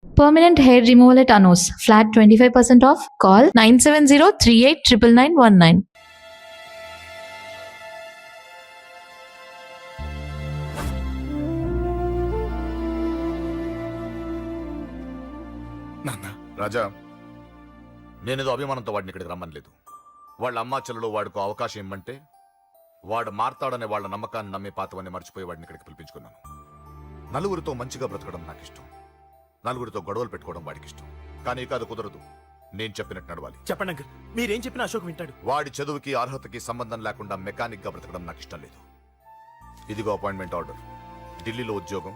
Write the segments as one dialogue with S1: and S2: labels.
S1: Permanent hair removal at Anos. Flat 25% off. Call 970-389919.
S2: నాన్న,
S3: రాజా, నేనేదో అభిమానంతో వాడిని ఇక్కడికి రమ్మనలేదు. వాళ్ళ అమ్మా చెల్లెలు వాడికి అవకాశం ఇమ్మంటే వాడు మారతాడనే వాళ్ళ నమ్మకాన్ని నమ్మి పాతవన్నీ మర్చిపోయి వాడిని ఇక్కడికి పిలిపించుకున్నాను. నలుగురితో మంచిగా బ్రతకడం నాకు ఇష్టం, నలుగురితో గొడవలు పెట్టుకోవడం వాడికి ఇష్టం. కానీ ఇక అది కుదరదు. నేను చెప్పినట్టు నడవాలి.
S2: చెప్పండి అంకుల్, మీరేం చెప్పినా అశోక్ వింటాడు.
S3: వాడి చదువుకి అర్హతకి సంబంధం లేకుండా మెకానిక్ గా బ్రతకడం నాకు ఇష్టం లేదు. ఇదిగో అపాయింట్మెంట్ ఆర్డర్. ఢిల్లీలో ఉద్యోగం,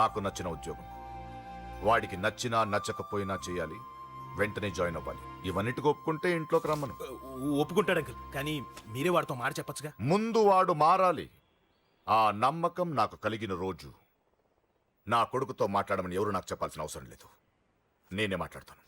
S3: నాకు నచ్చిన ఉద్యోగం. వాడికి నచ్చినా నచ్చకపోయినా చేయాలి, వెంటనే జాయిన్ అవ్వాలి. ఇవన్నిటికి ఒప్పుకుంటే ఇంట్లోకి రమ్మను.
S2: ఒప్పుకుంటాడు అంకుల్, కానీ మీరే వాడితో మాట చెప్పచ్చుగా.
S3: ముందు వాడు మారాలి. ఆ నమ్మకం నాకు కలిగిన రోజు నా కొడుకుతో మాట్లాడమని ఎవరు నాకు చెప్పాల్సిన అవసరం లేదు. నేనే మాట్లాడతాను.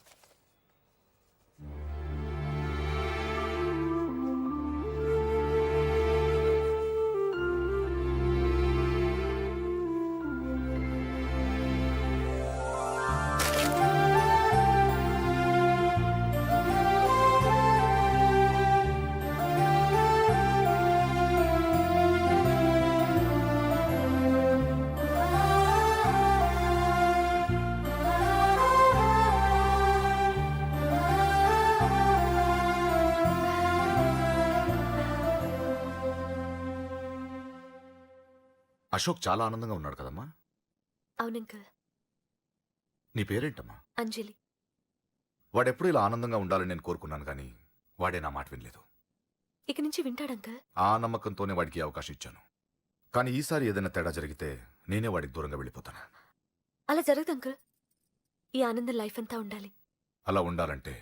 S3: అశోక్ చాలా ఆనందంగా ఉన్నాడు కదమ్మా.
S4: అవునంకల్.
S3: నీ పేరేంటమ్మా?
S4: అంజలి.
S3: వాడెప్పుడు ఇలా ఆనందంగా ఉండాలని నేను కోరుకున్నాను, కానీ వాడే నా మాట వినలేదు.
S4: ఇక నుంచి వింటాడంకల్.
S3: ఆ నమ్మకంతోనే వాడికి అవకాశం ఇచ్చాను. కానీ ఈసారి ఏదైనా తేడా జరిగితే నేనే వాడికి దూరంగా వెళ్ళిపోతాను.
S4: అలా జరగదు అంకల్. ఈ ఆనందం లైఫ్ అంతా ఉండాలి.
S3: అలా ఉండాలంటే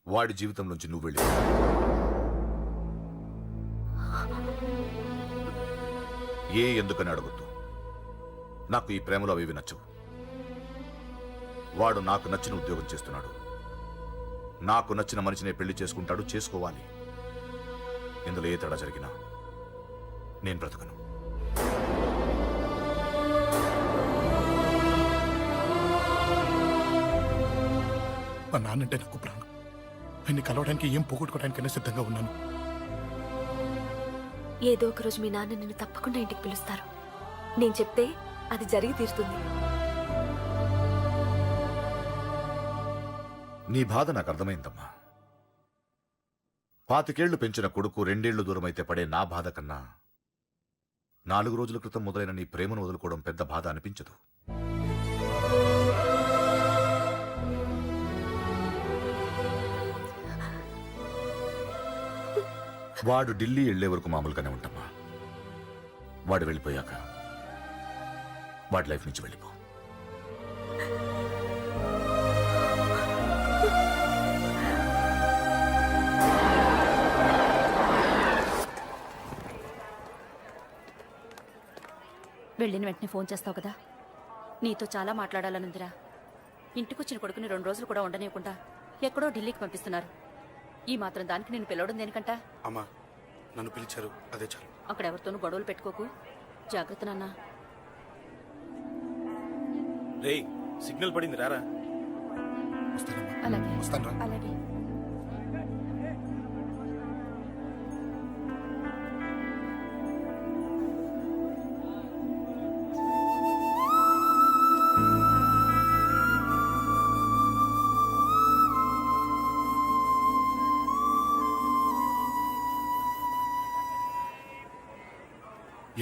S3: వాడి జీవితం నుంచి నువ్వు వెళ్ళి. ఎందుకని అడగొద్దు. నాకు ఈ ప్రేమలో అవి నచ్చవు. వాడు నాకు నచ్చిన ఉద్యోగం చేస్తున్నాడు, నాకు నచ్చిన మనిషినే పెళ్లి చేసుకుంటాడు, చేసుకోవాలి. ఇందులో ఏ తేడా జరిగినా నేను బ్రతకను.
S2: మా నాన్నంటే నాకు ప్రాణం. ఆయన్ని కలవడానికి ఏం పోగొట్టుకోవడానికైనా సిద్ధంగా ఉన్నాను.
S4: ఏదో ఒక రోజు మీ నాన్న నిన్ను తప్పకుండా ఇంటికి పిలుస్తారు. నేను చెప్తే అది జరిగి తీరుతుంది.
S3: నీ బాధ నాకు అర్థమైందమ్మా. 25 పెంచిన కొడుకు 2 దూరమైతే పడే నా బాధ కన్నా 4 రోజుల క్రితం మొదలైన నీ ప్రేమను వదులుకోవడం పెద్ద బాధ అనిపించదు. వాడు ఢిల్లీ వెళ్లే వరకు మామూలుగానే ఉంటామా. వాడు వెళ్ళిపోయాక వాడి లైఫ్ నుంచి వెళ్ళిపో.
S5: వెళ్ళిన వెంటనే ఫోన్ చేస్తావు కదా. నీతో చాలా మాట్లాడాలనుందిరా. ఇంటికొచ్చిన కొడుకుని 2 రోజులు కూడా ఉండనివ్వకుండా ఎక్కడో ఢిల్లీకి పంపిస్తున్నారు. ఈ మాత్రం దానికి నేను పిలవడం దేనికంట?
S2: అమ్మా, నన్ను పిలిచారు, అదే చాలు.
S5: అక్కడ ఎవరితోనూ గొడవలు పెట్టుకోకు. జాగ్రత్త నాన్న.
S2: రేయ్, సిగ్నల్ పడింది, రారా.
S5: అలాగే
S2: వస్తాను.
S5: అలాగే.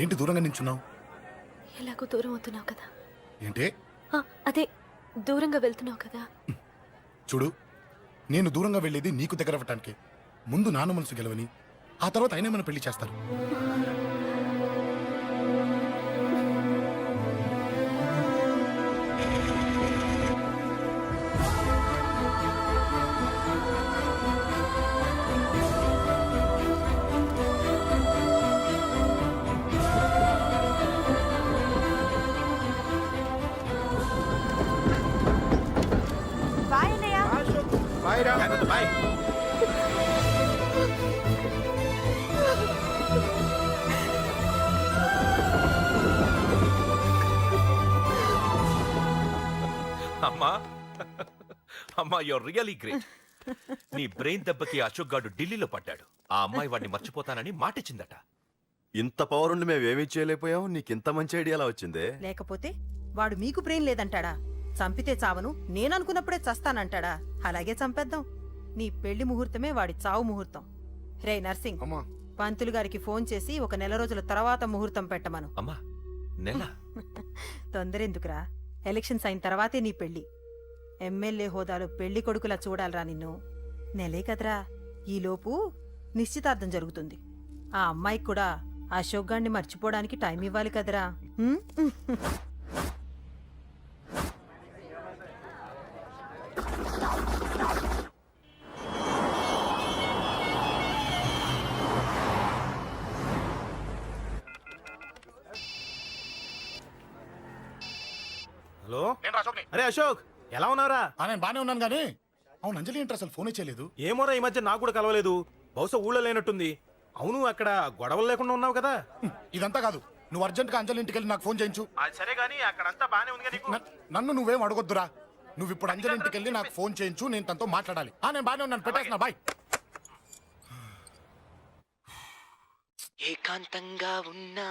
S2: ఏంటి దూరంగా నించున్నావు?
S4: ఎలాగో దూరం అవుతున్నావు కదా.
S2: ఏంటే?
S4: అదే దూరంగా వెళ్తున్నావు కదా.
S2: చూడు, నేను దూరంగా వెళ్ళేది నీకు దగ్గర అవ్వటానికి. ముందు నాన్న మనసు గెలవని, ఆ తర్వాత ఆయనే మన పెళ్లి చేస్తారు.
S6: అమ్మా అమ్మా యువర్ రియలీ గ్రేట్. నీ బ్రెయిన్ దెబ్బకి అశోక్ గాడు ఢిల్లీలో పడ్డాడు. ఆ అమ్మాయి వాడిని మర్చిపోతానని మాటిచ్చిందట.
S7: ఇంత పవర్ ఉండి మేమేమీ చేయలేకపోయాం, నీకింత మంచి ఐడియా ఎలా వచ్చిందే?
S8: లేకపోతే వాడు మీకు బ్రెయిన్ లేదంటాడా? చంపితే చావను, నేననుకున్నప్పుడే చస్తానంటాడా? అలాగే చంపేద్దాం. నీ పెళ్లి ముహూర్తమే వాడి చావు ముహూర్తం. రే నర్సింగ్,
S2: అమ్మా
S8: పంతులు గారికి ఫోన్ చేసి ఒక నెల రోజుల తర్వాత ముహూర్తం పెట్టమను.
S6: అమ్మా నెల
S8: తొందరెందుకురా? ఎలక్షన్స్ అయిన తర్వాతే నీ పెళ్లి. ఎమ్మెల్యే హోదాలో పెళ్లి కొడుకులా చూడాలరా నిన్ను. నెలే కదరా, ఈలోపు నిశ్చితార్థం జరుగుతుంది. ఆ అమ్మాయికి కూడా అశోక్ గాన్ని మర్చిపోవడానికి టైం ఇవ్వాలి కదరా. ఉమ్?
S9: హలో,
S2: నేను అశోక్ని.
S9: అరే అశోక్, ఎలా ఉన్నారా?
S2: నేను బానే ఉన్నాను కానీ అవును అంజలి ఏంటి అసలు ఫోన్ చేయలేదు?
S9: ఏమోరా, ఈ మధ్య నాకు కూడా కలవలేదు. బహుశా ఊళ్ళో లేనట్టుంది. అవును, అక్కడ గొడవలు లేకుండా ఉన్నావు కదా?
S2: ఇదంతా కాదు, నువ్వు అర్జెంట్ గా అంజలి ఇంటికి వెళ్ళి నాకు ఫోన్ చేయించు.
S9: అది సరే గానీ అక్కడంతా బానే ఉంది నీకు.
S2: నన్ను నువ్వేం అడగొద్దురా. నువ్వు ఇప్పుడు అంజలి ఇంటికి వెళ్ళి నాకు ఫోన్ చేయించు, నేను తనతో మాట్లాడాలి. నేను బానే ఉన్నాను, పెట్టేస్తున్నా, బాయ్.
S10: ఏకాంతంగా ఉన్నా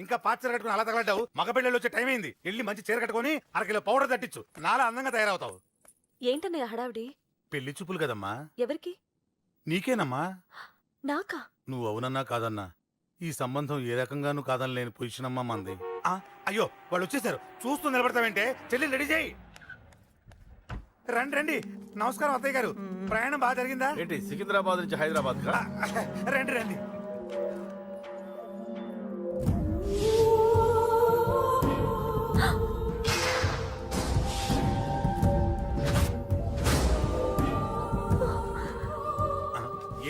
S9: ఇంకా పాత చీర కట్టుకుని అలా తగలడ్డావు. మగ పెళ్ళిళ్ళు వచ్చే టైం అయింది. వెళ్ళి మంచి చీర కట్టుకొని అరకిలో పౌడర్ తట్టించు. నాలా అందంగా తయారవుతావు.
S4: ఏంటన్నయ్య హడావిడి?
S9: పెళ్లి చూపులు కదమ్మా.
S4: ఎవరికి?
S9: నీకేనమ్మా.
S4: నాకా?
S9: నువ్వు అవునన్నా కాదన్నా ఈ సంబంధం ఏ రకంగానూ కాదని లేని పొజిషన్ అమ్మా మంది. అయ్యో, వాళ్ళు వచ్చేసారు. చూస్తూ నిలబడతావంటే చెల్లి రెడీ చేయి. రండి రండి. నమస్కారం అత్తయ్య గారు. ప్రయాణం బాగా జరిగిందా?
S3: ఏంటి సికింద్రాబాద్ నుంచి హైదరాబాద్ కా?
S9: రండి రండి.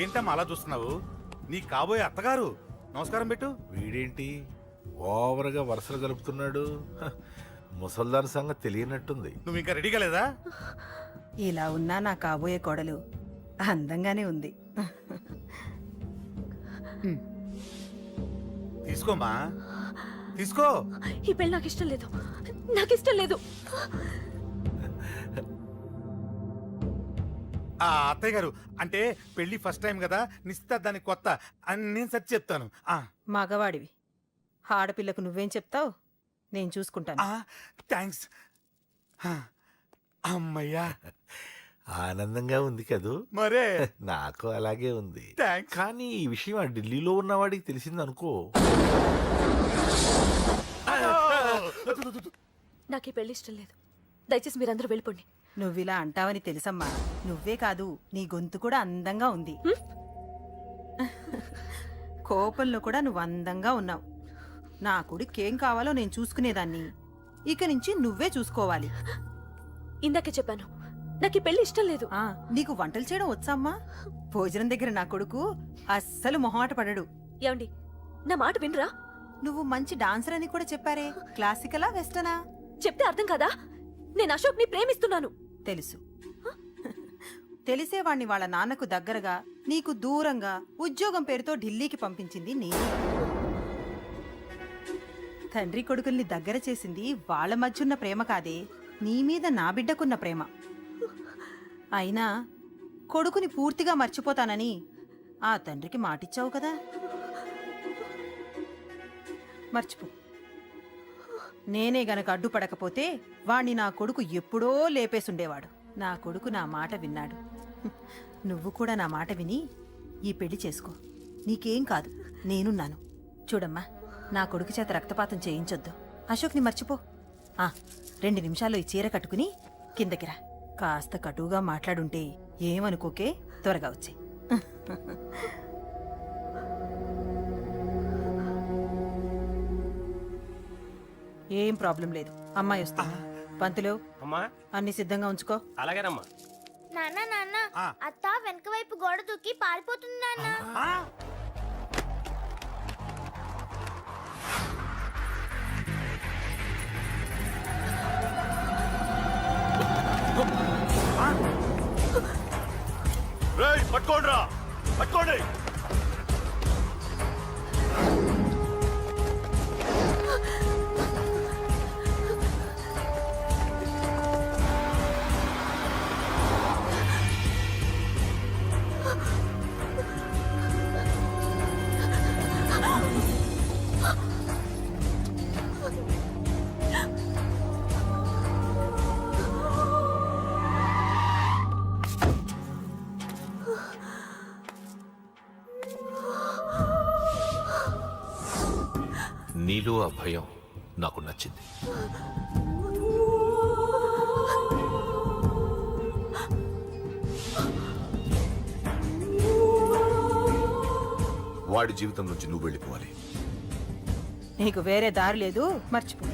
S9: ఏంటమ్మా అలా చూస్తున్నావు? నీ కాబోయే అత్తగారు. నమస్కారం పెట్టు.
S11: వీడేంటి ఓవర్గా వరుసలు కలుపుతున్నాడు? ముసల్దాన్ సంగతి తెలియనట్టుంది.
S9: నువ్వు ఇంకా రెడీగా లేదా?
S8: ఇలా ఉన్నా నా కాబోయే కోడలు అందంగానే ఉంది.
S9: తీసుకోమ్మా, తీసుకో.
S4: ఈ పెళ్లి నాకు ఇష్టం లేదు, నాకు ఇష్టం లేదు.
S9: అత్తయ్య గారు, అంటే పెళ్లి ఫస్ట్ టైం కదా, నిశ్చితార్థానికి కొత్త అని నేను సరి చెప్తాను.
S8: మగవాడివి, ఆడపిల్లకు నువ్వేం చెప్తావు? నేను చూసుకుంటాను.
S9: థ్యాంక్స్. అమ్మయ్యా,
S11: ఆనందంగా ఉంది కదూ?
S9: మరే
S11: నాకు అలాగే ఉంది.
S9: థ్యాంక్స్.
S11: కానీ ఈ విషయం ఆ ఢిల్లీలో ఉన్నవాడికి తెలిసింది అనుకో.
S4: నాకు ఈ పెళ్లి ఇష్టం లేదు. దయచేసి మీరందరూ వెళ్ళిపోండి.
S8: నువ్విలా అంటావని తెలుసమ్మా. నువ్వే కాదు, నీ గొంతు కూడా అందంగా ఉంది. కోపంలో కూడా నువ్వు అందంగా ఉన్నావు. నా కొడుకేం కావాలో నేను చూసుకునేదాన్ని. ఇక నుంచి నువ్వే చూసుకోవాలి.
S4: ఇందాకే చెప్పాను, నాకు ఈ పెళ్లి ఇష్టం లేదు.
S8: నీకు వంటలు చేయడం వచ్చామ్మా? భోజనం దగ్గర నా కొడుకు అస్సలు మొహమాట పడడు.
S4: ఏమండి, నా మాట వినరా?
S8: నువ్వు మంచి డాన్సర్ అని కూడా చెప్పారే. క్లాసికలా వెస్టర్నా?
S4: చెప్తే అర్థం కాదా? నేను అశోక్ ని ప్రేమిస్తున్నాను.
S8: తెలుసు. తెలిసేవాణ్ణి వాళ్ళ నాన్నకు దగ్గరగా, నీకు దూరంగా ఉద్యోగం పేరుతో ఢిల్లీకి పంపించింది నేను. తండ్రి కొడుకుల్ని దగ్గర చేసింది వాళ్ళ మధ్యున్న ప్రేమ కాదే, నీ మీద నా బిడ్డకున్న ప్రేమ. అయినా కొడుకుని పూర్తిగా మర్చిపోతానని ఆ తండ్రికి మాటిచ్చావు కదా. మర్చిపో. నేనే గనక అడ్డుపడకపోతే వాణ్ణి నా కొడుకు ఎప్పుడో లేపేసుండేవాడు. నా కొడుకు నా మాట విన్నాడు. నువ్వు కూడా నా మాట విని ఈ పెళ్లి చేసుకో. నీకేం కాదు, నేనున్నాను. చూడమ్మా, నా కొడుకు చేత రక్తపాతం చేయించొద్దు. అశోక్ని మర్చిపో. 2 నిమిషాల్లో ఈ చీర కట్టుకుని కిందకి రా. కాస్త కటువుగా మాట్లాడుంటే ఏమనుకోకే, త్వరగా వచ్చే. ఏం ప్రాబ్లం లేదు, అమ్మాయి వస్తా. పంతులు, అన్ని సిద్ధంగా ఉంచుకో.
S9: అలాగేనమ్మా.
S10: నాన్న నాన్న అత్త వెనక వైపు గోడ దూకి పారిపోతుంది నాన్న.
S3: పట్టుకోండి రా, పట్టుకోండి.
S6: నీలో ఆ భయం నాకు నచ్చింది.
S3: వాడి జీవితం నుంచి నువ్వు వెళ్ళిపోవాలి.
S8: నీకు వేరే దారి లేదు, మర్చిపో.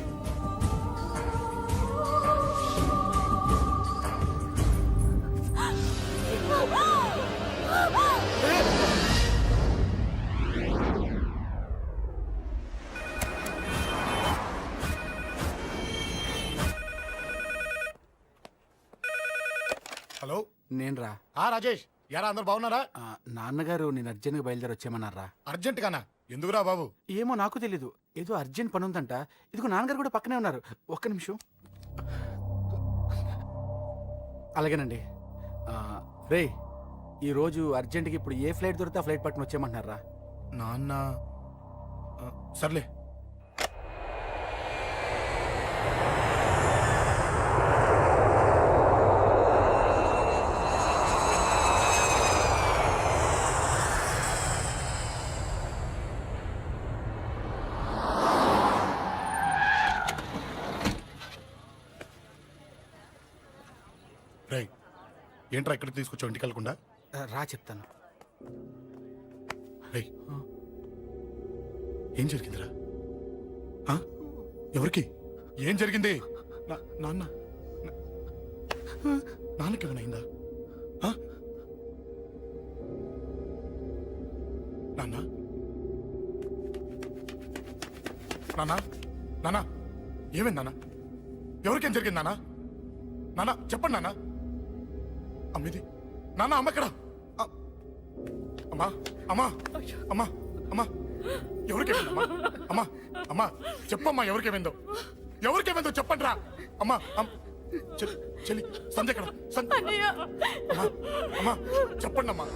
S2: హలో,
S9: నేను రా.
S2: రాజేష్, యారా అందరు బాగున్నారా?
S9: నాన్నగారు నేను అర్జెంట్గా బయలుదేరి వచ్చేయమన్నారా?
S2: అర్జెంట్ గానా? ఎందుకురా బాబు?
S9: ఏమో నాకు తెలీదు, ఏదో అర్జెంట్ పని ఉందంట. ఇదిగో నాన్నగారు కూడా పక్కనే ఉన్నారు. ఒక్క నిమిషం. అలాగేనండి. రే, ఈరోజు అర్జెంట్కి ఇప్పుడు ఏ ఫ్లైట్ దొరికితే ఆ ఫ్లైట్ పట్టుకుని వచ్చేయమంటున్నారా?
S2: నాన్న సర్లే. రై, ఏంట్రా ఇక్కడికి తీసుకొచ్చావు ఇంటికి వెళ్ళకుండా?
S9: రా చెప్తాను.
S2: రై, ఏం జరిగిందిరా? ఎవరికి ఏం జరిగింది? నాన్న నాన్నకేమైనా నాన్న నాన్న నాన్న ఏమైంది నాన్న? ఎవరికేం జరిగింది నాన్న? నాన్న చెప్పండి నాన్న. అమ్మిది నాన్న, అమ్మ ఎక్కడ? అమ్మా అమ్మా అమ్మా అమ్మా ఎవరికేమైందమ్మా? అమ్మా అమ్మా చెప్పమ్మా, ఎవరికేమైందో? ఎవరికేమైందో చెప్పండి రా. అమ్మా చెల్లి సంధ్య ఎక్కడ? అమ్మా అమ్మా చెప్పండి అమ్మా,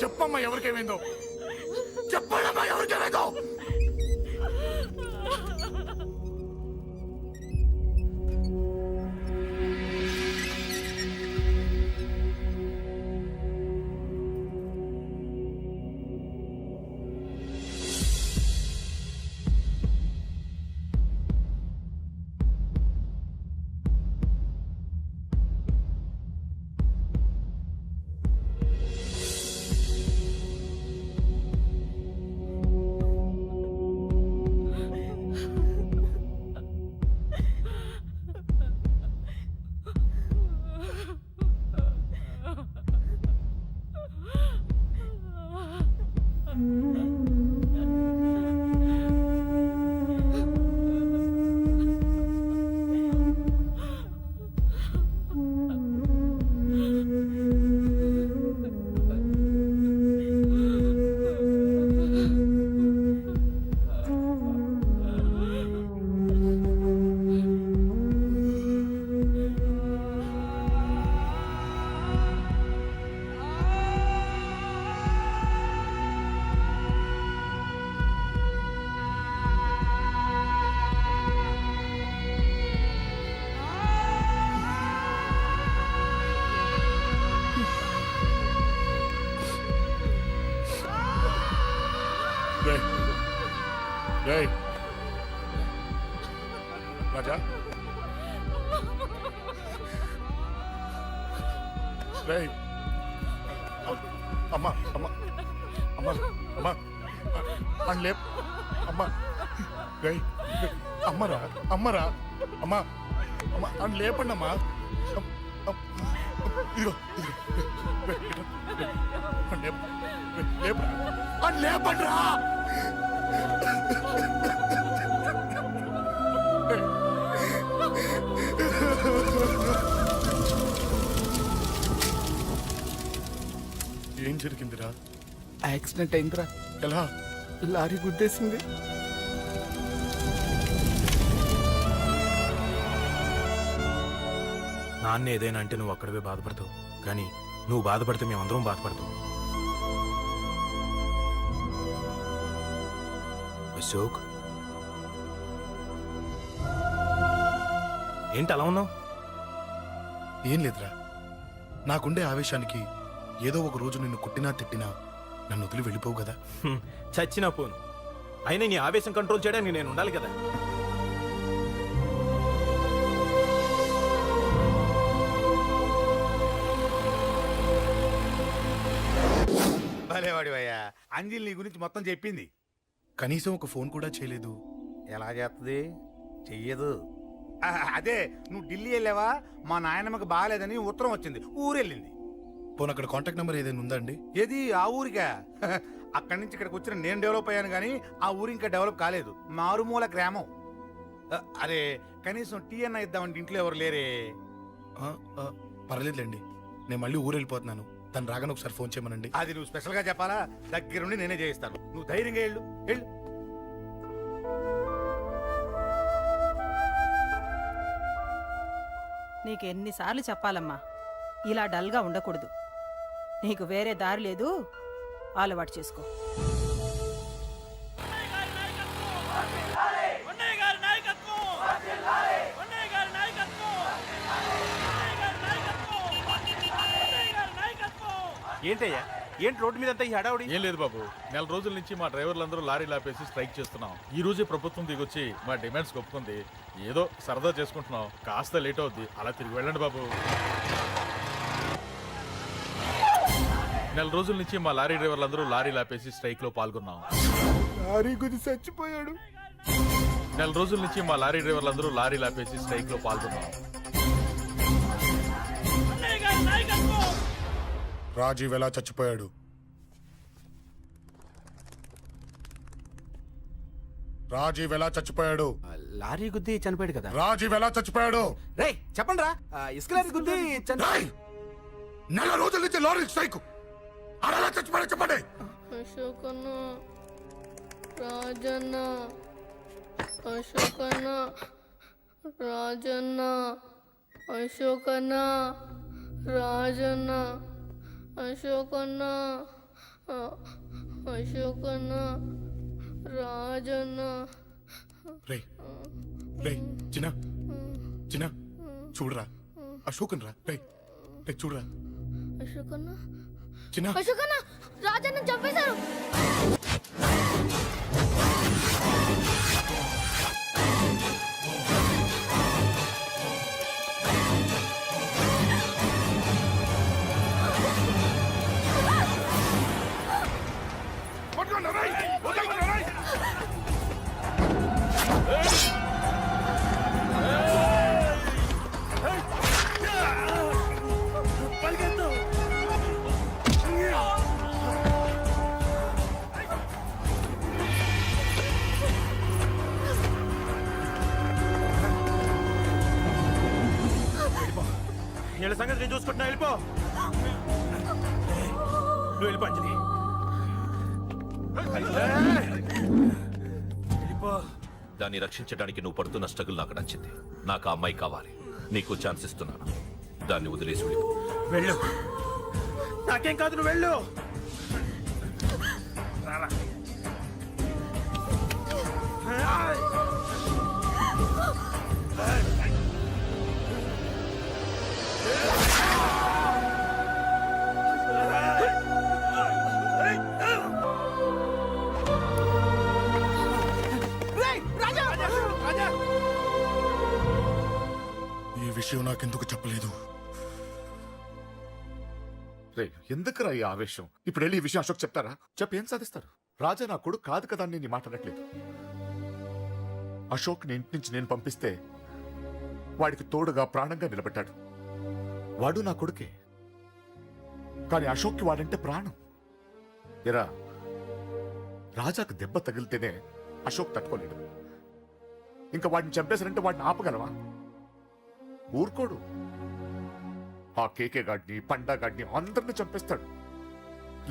S2: చెప్పమ్మా ఎవరికేమైందో? చెప్పండి అమ్మా ఎవరికేమైందో? రాజా, అమ్మా అమ్మా అమ్మా అమ్మా అని లేప్ అమ్మా. అమ్మరా అమ్మరా అమ్మా అమ్మా అని లేపండి అమ్మా. ఇదిగో అని లేపండి రా. ఏం జరిగిందిరా?
S9: యాక్సిడెంట్ అయిందిరా.
S2: ఎలా?
S9: లారీ గుద్దేసింది.
S12: నాన్న ఏదైనా అంటే నువ్వు అక్కడవే బాధపడతావు, కానీ నువ్వు బాధపడితే మేమందరం బాధపడతాం. అశోక్, ఏంటి అలా ఉన్నావు?
S2: ఏం లేదురా, నాకుండే ఆవేశానికి ఏదో ఒక రోజు నిన్ను కొట్టినా తిట్టినా నన్ను వదిలి వెళ్ళిపోవు కదా.
S12: చచ్చినా పోను, అయినా నీ ఆవేశం కంట్రోల్ చేయడానికి నేను ఉండాలి కదా.
S9: భలేవాడివయ్యా, అంజలి నీ గురించి మొత్తం చెప్పింది.
S2: కనీసం ఒక ఫోన్ కూడా చేయలేదు.
S9: ఎలా చేస్తుంది? చెయ్యదు. అదే నువ్వు ఢిల్లీ వెళ్ళావా, మా నాయనమ్మకి బాగాలేదని ఉత్తరం వచ్చింది, ఊరెళ్ళింది.
S2: పోనీ అక్కడ కాంటాక్ట్ నెంబర్ ఏదైనా ఉందా అండి?
S9: ఏది ఆ ఊరికా? అక్కడి నుంచి ఇక్కడికి వచ్చిన నేను డెవలప్ అయ్యాను కానీ ఆ ఊరు ఇంకా డెవలప్ కాలేదు, మారుమూల గ్రామం. అరే కనీసం టీ అన్న ఇద్దామంటే ఇంట్లో ఎవరు లేరే.
S2: పర్లేదులేండి, నేను మళ్ళీ ఊరు వెళ్ళిపోతున్నాను. తను రాగానే ఒకసారి ఫోన్ చేయమనండి.
S9: అది నువ్వు స్పెషల్ గా చెప్పాలా? దగ్గరుండి నేనే చేయిస్తాను, నువ్వు ధైర్యంగా వెళ్ళు వెళ్ళు.
S8: నీకెన్నిసార్లు చెప్పాలమ్మా, ఇలా డల్గా ఉండకూడదు. నీకు వేరే దారి లేదు, అలవాటు చేసుకో.
S12: ఏంటయ్యా, ఏంటి రోడ్డు మీద అంతా ఈ హడావుడి?
S13: ఏం లేదు బాబు, నెల రోజుల నుంచి మా డ్రైవర్లందరూ లారీలు ఆపేసి స్ట్రైక్ చేస్తున్నాం. ఈ రోజే ప్రభుత్వం దిగొచ్చి మా డిమాండ్స్ ఒప్పుకుంది. ఏదో సరదా చేసుకుంటున్నాం, కాస్త లేట్ అవుద్ది, అలా తిరిగి వెళ్ళండి బాబు. నెల రోజుల నుంచి మా లారీ డ్రైవర్లందరూ లారీలు ఆపేసి స్ట్రైక్ లో పాల్గొన్నాం.
S2: లారీ గుద్ది చచ్చిపోయాడు.
S13: నెల రోజుల నుంచి మా లారీ డ్రైవర్లందరూ లారీలు ఆపేసి స్ట్రైక్ లో పాల్గొన్నాం.
S2: రాజీవ్ ఎలా చచ్చిపోయాడు? రాజీవ్ ఎలా చచ్చిపోయాడు?
S12: లారీ గుద్ది చనిపోయాడు కదా.
S2: రాజీవ్ ఎలా చచ్చిపోయాడు?
S12: రే చెప్పండి రా, ఇసుక లారీ గుద్ది
S2: రేయ్! నెల రోజుల నుంచి లారీ స్ట్రైక్, అలా చచ్చిపోయాడు చెప్పండి.
S10: అశోకన్న, రాజన్న, అశోకన్న, రాజన్న, అశోకన్న, రాజన్న, అశోకన్న, అశోకన్న, రాజన్న.
S2: రే రే చిన్న చిన్న చూడరా, అశోకన్ రా. రే రే చూడరా,
S10: అశోకన్న,
S2: చిన్న
S10: అశోకన్న, రాజన్న చంపేశారు.
S12: వీళ్ళ సంగతి నేను చూసుకుంటున్నా, వెళ్ళిపో. నువ్వు వెళ్ళిపో అంజలి.
S6: దాన్ని రక్షించడానికి నువ్వు పడుతున్న స్ట్రగుల్ నాకు నచ్చింది. నాకు ఆ అమ్మాయి కావాలి. నీకు ఛాన్స్ ఇస్తున్నాను. దాన్ని వదిలేసి వెళ్ళిపో.
S12: వెళ్ళు, నాకేం కాదు, నువ్వు వెళ్ళు.
S2: ఈ విషయం నాకెందుకు చెప్పలేదు?
S3: రే ఎందుకురా ఈ ఆవేశం? ఇప్పుడు వెళ్ళి ఈ విషయం అశోక్ చెప్తారా? చెప్పి ఏం సాధిస్తారు? రాజా నా కొడుకు కాదు కదా అని నీ మాట అనట్లేదు. అశోక్ ని ఇంటి నుంచి నేను పంపిస్తే వాడికి తోడుగా ప్రాణంగా నిలబెట్టాడు. వాడు నా కొడుకే, కానీ అశోక్కి వాడంటే ప్రాణం. ఎరా, రాజాకు దెబ్బ తగిలితేనే అశోక్ తట్టుకోలేడు. ఇంకా వాడిని చంపేశారంటే వాడిని ఆపగలవా? ఊరుకోడు. ఆ కేకే గాడిని, పండా గాడిని అందరిని చంపేస్తాడు.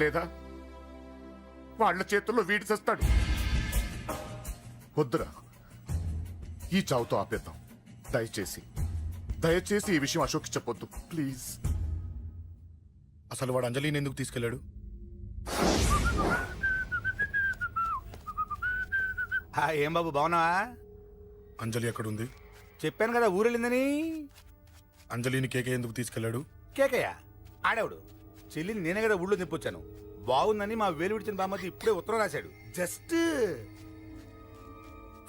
S3: లేదా వాళ్ళ చేతుల్లో వీడి చేస్తాడు. వద్దురా, ఈ చావుతో ఆపేద్దాం. దయచేసి దయచేసి ఈ విషయం అశోక్ చెప్పొద్దు ప్లీజ్.
S2: అసలు వాడు అంజలిని ఎందుకు తీసుకెళ్లాడు?
S9: ఏం బాబు బాగున్నావా?
S2: అంజలి ఎక్కడుంది?
S9: చెప్పాను కదా ఊరెళ్ళిందని.
S2: అంజలిని కేకే ఎందుకు తీసుకెళ్లాడు?
S9: కేకయ్య ఆడేవుడు, చెల్లిని నేనే కదా ఊళ్ళో నిప్పొచ్చాను. బాగుందని మా వేలు విడిచిన బామ్మది ఇప్పుడే ఉత్తరం రాశాడు. జస్ట్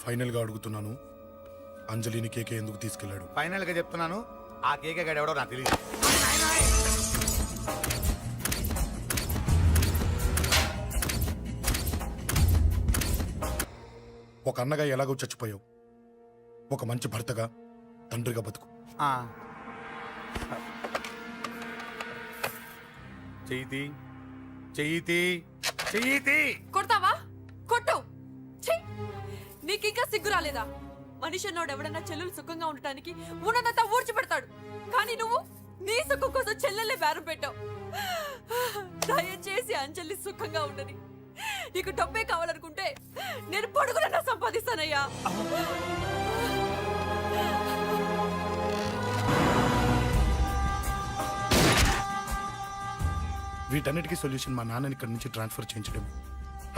S2: ఫైనల్ గా అడుగుతున్నాను, అంజలిని కేకే ఎందుకు తీసుకెళ్లాడు?
S9: ఫైనల్ గా చెప్తున్నాను, ఆ కేక గడ ఎవడో నాకు తెలియదు.
S2: ఒక అన్నగా ఎలాగో చచ్చిపోయావు, ఒక మంచి భర్తగా, తండ్రిగా బతుకు.
S9: చెయ్యితి చెయ్యితి చెయ్యితి.
S4: కొడతావా? కొట్టు. నీకింకా సిగ్గు రాలేదా? మనిషి అన్నోడు ఎవడన్నా చెల్లెలు సుఖంగా ఉండటానికి ఉన్నదంతా ఊడ్చిపెడతాడు, కానీ నువ్వు నీ సుఖం కోసం చెల్లెల్లే బేరం పెట్టావు. దయచేసి అంజలి సుఖంగా ఉండని. నీకు డబ్బే కావాలనుకుంటే నేను పొడుగునన్నా సంపాదిస్తానయ్యా.
S2: వీటన్నిటికీ సొల్యూషన్ మా నాన్నని ఇక్కడి నుంచి ట్రాన్స్ఫర్ చేయించడం.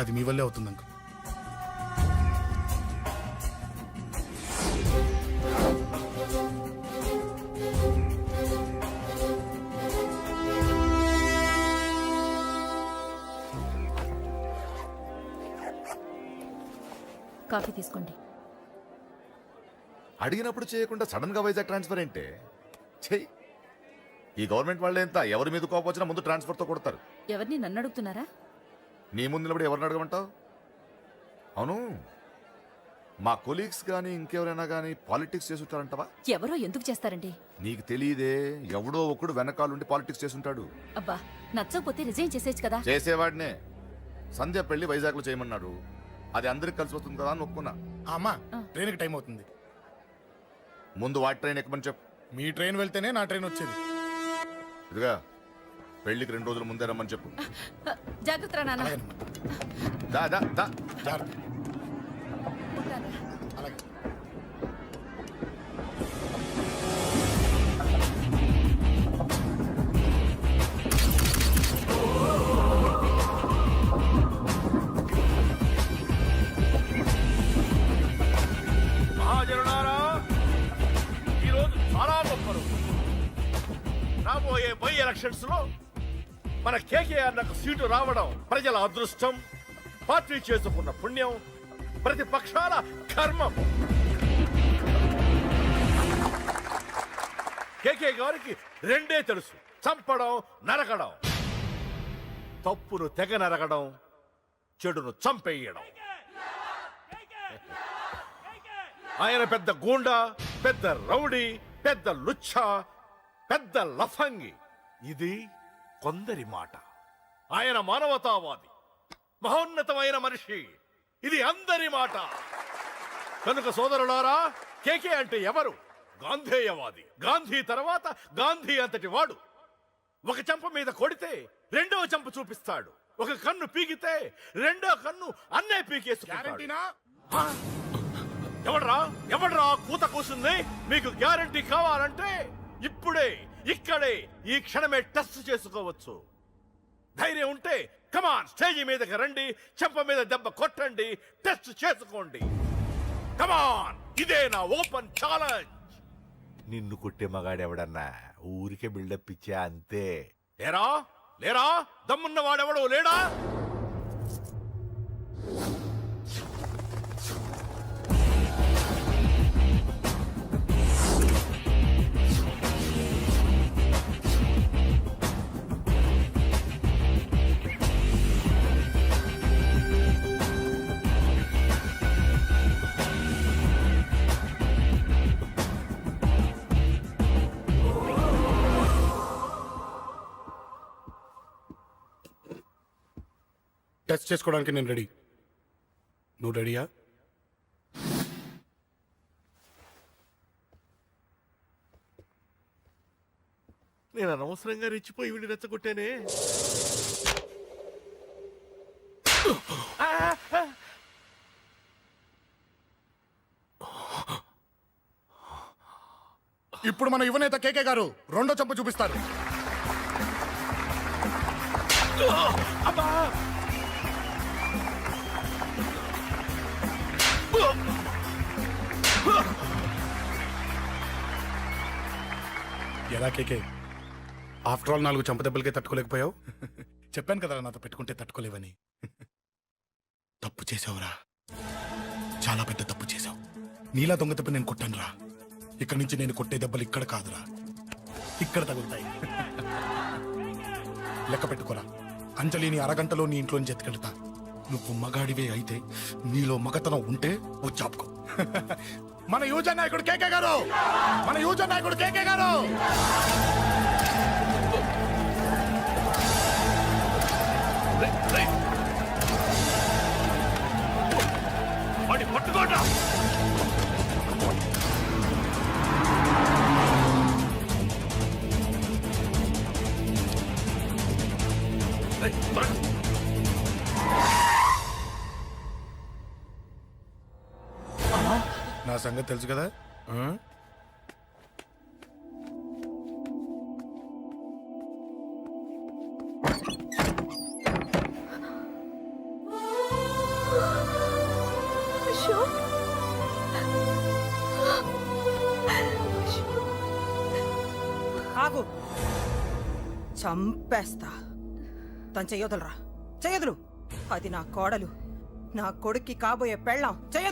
S2: అది మీ వల్లే అవుతుంది అంకుల్.
S5: కాఫీ తీసుకోండి.
S3: అడిగినప్పుడు చేయకుండా సడన్ గా వైజాగ్ ట్రాన్స్ఫర్ ఏంటే? చెయ్యి. ఈ గవర్నమెంట్ వాళ్ళే ఎంత, ఎవరి మీద కోపం వచ్చినా ముందు ట్రాన్స్ఫర్తో కొడతారు.
S5: ఎవరిని నన్ను అడుగుతున్నారా?
S3: నీ ముందు నిలబడి ఎవరిని అడగమంటావు? అవును, మా కొలీగ్స్ కానీ ఇంకెవరైనా కానీ పాలిటిక్స్ చేస్తుంటారంటవా?
S5: ఎవరో ఎందుకు చేస్తారండి?
S3: నీకు తెలియదే, ఎవడో ఒకడు వెనకాలండి పాలిటిక్స్ చేస్తుంటాడు.
S5: అబ్బా, నచ్చకపోతే రిజైన్ చేసేయచ్చు కదా.
S3: చేసేవాడినే. సంధ్య పెళ్లి వైజాగ్లో చేయమన్నాడు, అది అందరికి కలిసి వస్తుంది కదా అని ఒప్పుకున్నా.
S2: అమ్మా, ట్రైన్కి టైం అవుతుంది.
S3: ముందు వాటి ట్రైన్ ఎక్కమని చెప్పు.
S2: మీ ట్రైన్ వెళ్తేనే నా ట్రైన్ వచ్చేది.
S3: ఇదిగా పెళ్లికి 2 రోజుల ముందే రమ్మని చెప్పు.
S5: జాగ్రత్త నాన్న.
S3: దా దా దా.
S2: జాగ్రత్త. అలాగే.
S11: మహాజనులారా, ఈరోజు చాలా గొప్ప రోజు. రాబోయే బై ఎలక్షన్స్ లో మన కేకేఆర్ నాకు సీటు రావడం ప్రజల అదృష్టం, పార్టీ చేసుకున్న పుణ్యం, ప్రతిపక్షాల కర్మం. కేకే గారికి రెండే తెలుసు: చంపడం, నరకడం. తప్పును తెగ నరకడం, చెడును చంపేయడం. ఆయన పెద్ద గూండా, పెద్ద రౌడీ, పెద్ద లుచ్చ, పెద్ద లఫంగి. ఇది కొందరి మాట. ఆయన మానవతావాది, మహోన్నతమైన మనిషి. ఇది అందరి మాట. కనుక సోదరులారా, కేకే అంటే ఎవరు? గాంధేయవాది. గాంధీ తర్వాత గాంధీ అంతటి వాడు. ఒక చెంప మీద కొడితే రెండవ చెంప చూపిస్తాడు. ఒక కన్ను పీకితే రెండో కన్ను అన్నే పీకేసుకుంటాడు. ఎవడ్రా కూత కూసింది? మీకు గ్యారంటీ కావాలంటే ఇప్పుడే, ఇక్కడే, ఈ క్షణమే టెస్ట్ చేసుకోవచ్చు. ధైర్యం ఉంటే కమాన్, స్టేజీ మీదకి రండి, చెంప మీద దెబ్బ కొట్టండి, టెస్ట్ చేసుకోండి. కమాన్, ఇదే నా ఓపెన్ ఛాలెంజ్. నిన్ను కొట్టే మగాడెవడన్నా ఊరికే బిల్డప్ ఇచ్చా అంతే. లేరా దమ్మున్న వాడెవడో లేడా?
S2: టెస్ట్ చేసుకోవడానికి నేను రెడీ. నువ్వు రెడీయా?
S11: నేను అనవసరంగా రెచ్చిపోయి వీడిని రెచ్చగొట్టానే.
S2: ఇప్పుడు మన యువనేత కేకే గారు రెండో చెంప చూపిస్తారు. ఎలా కేకే, ఆఫ్టర్ ఆల్ 4 చెంప దెబ్బలకే తట్టుకోలేకపోయావు? చెప్పాను కదా నాతో పెట్టుకుంటే తట్టుకోలేవని. తప్పు చేసావురా, చాలా పెద్ద తప్పు చేశావు. నీలా దొంగ తప్ప నేను కొట్టాను రా. ఇక్కడి నుంచి నేను కొట్టే దెబ్బలు ఇక్కడ కాదురా, ఇక్కడ తగులుతాయి. లెక్క పెట్టుకోరా. అంజలిని అరగంటలో నీ ఇంట్లోంచి ఎత్తుకెళ్తా. నువ్వు మగాడివే అయితే, నీలో మగతనం ఉంటే ఓ చాపుకో. మన యువజన నాయకుడు కేకే గారు, మన యువజన నాయకుడు కేకే గారు.
S6: వాడి పట్టుకోండి.
S2: నా సంగతి తెలుసు కదా.
S8: ఆగు, చంపేస్తా. తను చెయ్యొదలరా, చెయ్యదులు. అది నా కోడలు, నా కొడుక్కి కాబోయే పెళ్ళాం. చెయ్యొద్దు.